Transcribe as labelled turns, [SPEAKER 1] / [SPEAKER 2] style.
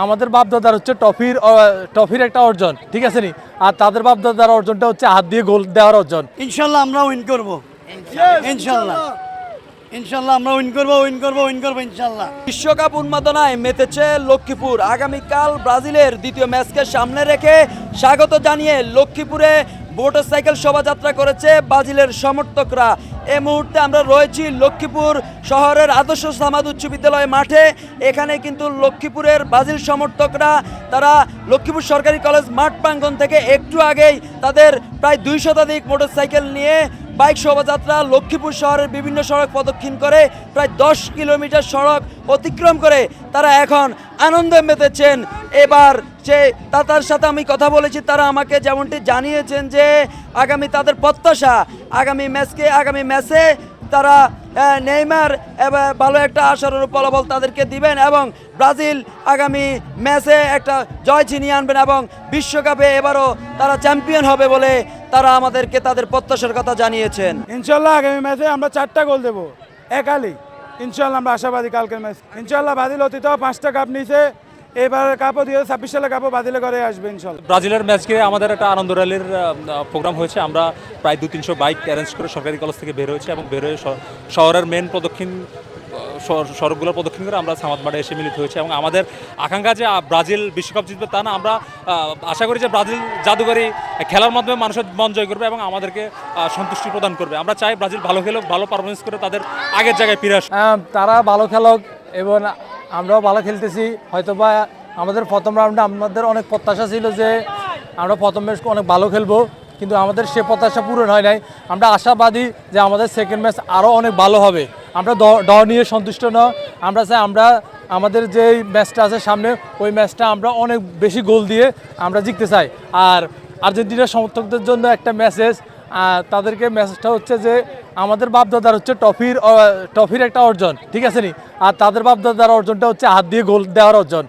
[SPEAKER 1] আমাদের বাপদাদার হচ্ছে ট্রফির একটা অর্জন, ঠিক আছে নি? আর তাদের বাপদাদার অর্জনটা হচ্ছে হাত দিয়ে গোল দেওয়ার অর্জন।
[SPEAKER 2] ইনশাল্লাহ আমরা উইন করব। ইনশাল্লাহ ইনশাল্লাহ আমরা উইন করব ইনশাল্লাহ।
[SPEAKER 3] বিশ্বকাপ উন্মাদনায় মেতেছে লক্ষ্মীপুর। আগামীকাল ব্রাজিলের দ্বিতীয় ম্যাচকে সামনে রেখে স্বাগত জানিয়ে লক্ষ্মীপুরে মোটরসাইকেল শোভাযাত্রা করেছে ব্রাজিলের সমর্থকরা। এই মুহূর্তে আমরা রয়েছি লক্ষ্মীপুর শহরের আদর্শ সামাদ উচ্চ বিদ্যালয় মাঠে। এখানে কিন্তু লক্ষ্মীপুরের ব্রাজিল সমর্থকরা তারা লক্ষ্মীপুর সরকারি কলেজ মাঠ প্রাঙ্গণ থেকে একটু আগেই তাদের প্রায় 200 শতাধিক মোটরসাইকেল নিয়ে বাইক শোভাযাত্রা লক্ষ্মীপুর শহরের বিভিন্ন সড়ক প্রদক্ষিণ করে প্রায় 10 কিলোমিটার সড়ক অতিক্রম করে তারা এখন আনন্দে মেতেছেন। এবার যে তার সাথে আমি কথা বলেছি, তারা আমাকে যেমনটি জানিয়েছেন যে আগামী তাদের প্রত্যাশা আগামী ম্যাচে তারা নেইমার ভালো একটা আশানুরূপ ফলাফল তাদেরকে দিবেন এবং ব্রাজিল আগামী ম্যাচে একটা জয় ছিনিয়ে আনবেন এবং বিশ্বকাপে এবারও তারা চ্যাম্পিয়ন হবে বলে তারা আমাদেরকে তাদের প্রত্যাশার কথা জানিয়েছেন।
[SPEAKER 4] ইনশাল্লাহ আগামী ম্যাচে আমরা 4টা গোল দেবো একালি। ইনশাল্লাহ আমরা আশাবাদী কালকের ম্যাচ। ইনশাল্লাহ ব্রাজিল অতীত 5টা কাপ নিয়েছে, এবার কাপও 2026 সালে কাপও ব্রাজিলে করে আসবে ইনশাল্লাহ।
[SPEAKER 5] ব্রাজিলের ম্যাচকে আমাদের একটা আনন্দ র্যালির প্রোগ্রাম হয়েছে। আমরা প্রায় 200-300 বাইক অ্যারেঞ্জ করে সরকারি কলেজ থেকে বের হয়েছে এবং বের হয়ে শহরের মেন সড়কগুলোর প্রদক্ষিণ করে আমরা সামাদ মাঠে এসে মিলিত হয়েছে এবং আমাদের আকাঙ্ক্ষা যে ব্রাজিল বিশ্বকাপ জিতবে তা না, আমরা আশা করি যে ব্রাজিল জাদুঘরী খেলার মাধ্যমে মানুষের মন জয় করবে এবং আমাদেরকে সন্তুষ্টি প্রদান করবে। আমরা চাই ব্রাজিল ভালো খেলুক, ভালো পারফরমেন্স করে তাদের আগের জায়গায় ফিরে আসুক।
[SPEAKER 1] তারা ভালো খেলুক এবং আমরাও ভালো খেলতেছি। হয়তোবা আমাদের প্রথম রাউন্ডে আমাদের অনেক প্রত্যাশা ছিল যে আমরা প্রথম ম্যাচ অনেক ভালো খেলবো, কিন্তু আমাদের সে প্রত্যাশা পূরণ হয় নাই। আমরা আশাবাদী যে আমাদের সেকেন্ড ম্যাচ আরও অনেক ভালো হবে। আমরা ডর নিয়ে সন্তুষ্ট নয়, আমরা চাই আমাদের যে ম্যাচটা আছে সামনে ওই ম্যাচটা আমরা অনেক বেশি গোল দিয়ে আমরা জিততে চাই। আর আর্জেন্টিনার সমর্থকদের জন্য একটা মেসেজ, তাদেরকে মেসেজটা হচ্ছে যে আমাদের বাপদাদার হচ্ছে ট্রফির একটা অর্জন, ঠিক আছে নি? আর তাদের বাপদাদার অর্জনটা হচ্ছে হাত দিয়ে গোল দেওয়ার অর্জন।